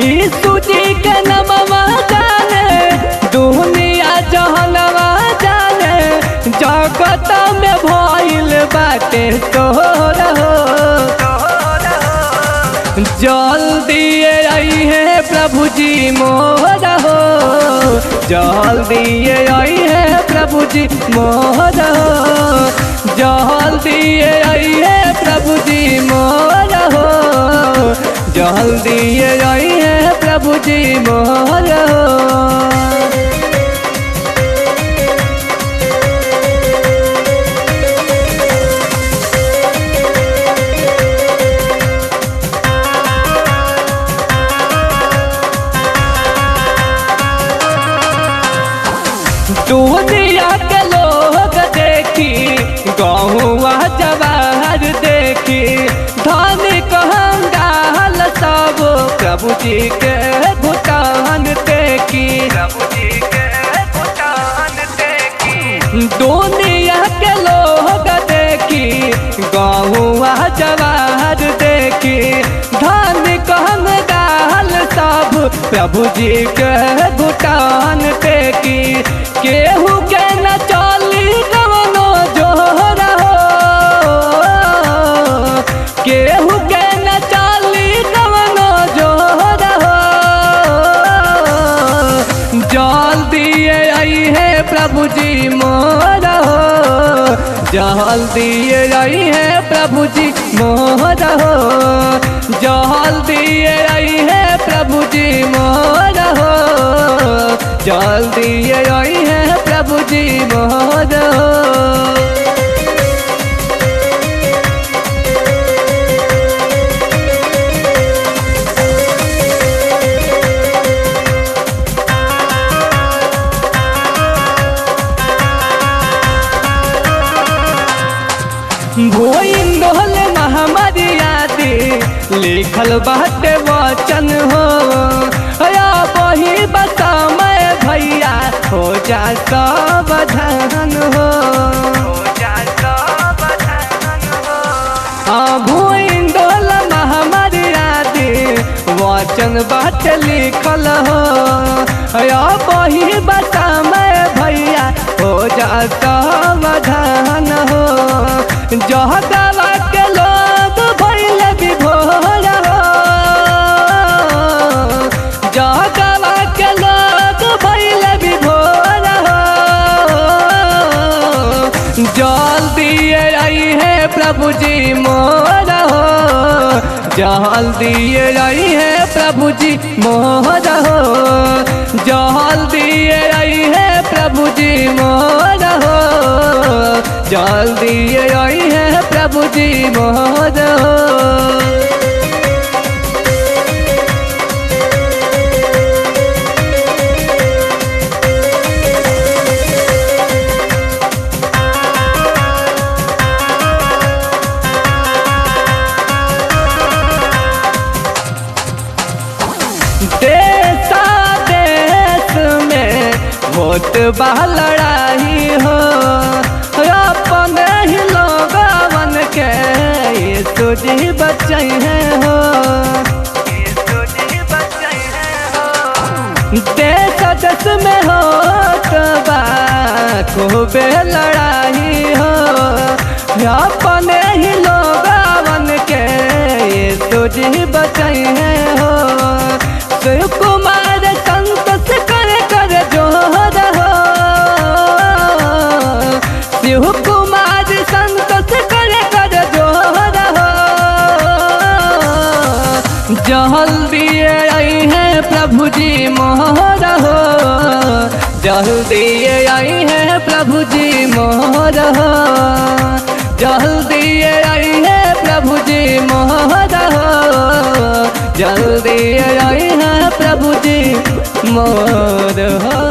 यीशु जी के नमवा जाने दुनिया जहनवा जाने जगत में भइल बाटे तोर हो। जल्दी आई है प्रभु जी मोर हो, जल्दी आई है प्रभु जी मोर हो, जल्दी आई है प्रभु जी मोर हो, जल्दी आई है प्रभु जी मोर हो। दुनिया के लोग देखी गहुआ जवाहर देखी धनी कहंगाल सब प्रभु जी के भुटान देखी, प्रभु जी के भुटान देखी। दुनिया के लोग देखी गहुआ जवाहर देखी धनी कहंगाल सब प्रभु जी के भुटान देखी। केहू के न चली कवनो जोर हो, केहू के न चली कवनो जोर हो। जल्दी आई है प्रभु जी मोर हो, जल्दी आई है प्रभु जी मोर हो, जल्दी आई है प्रभु जी मोर हो, जल्दी आई है प्रभु जी मोर हो। भोइंदोल महामारी आदि लिखल बाटे वचन हो, या वही बतामय भैया हो जा सावधान हो, जा सावधान हो। भोइंदोल महामारी आदि वचन बाटे लिखल हो, या वही बतामय भैया हो जा सावधान हो। जहदावा के लोग भइल विभोर हो, जहदावा के लोग भइल विभोर हो। जल्दी आई है प्रभु जी मोर हो, जल्दी आई है प्रभु जी मोर हो, जल्दी आई है प्रभु जी मोर हो, जल्दी आई है प्रभु जी मोर हो। देशा देश में होत बा लड़ाई हो, अपन ही लोगवन के यीशु जी बचाई है हो, यीशु जी बचाई है हो। देश देश में होत बा खूबे लड़ाई हो, अपन ही लोगवन के यीशु जी बचाई है हो। शिव कुमार संतोष कर जोर हो, शिव कुमार संतोष कर जोर हो। जल्दी आई है प्रभु जी मोर हो, जल्दी आई है प्रभु जी मोर हो, जल्दी आई है प्रभु जी मोर हो, जल्दी आई है प्रभु जी मोर हो।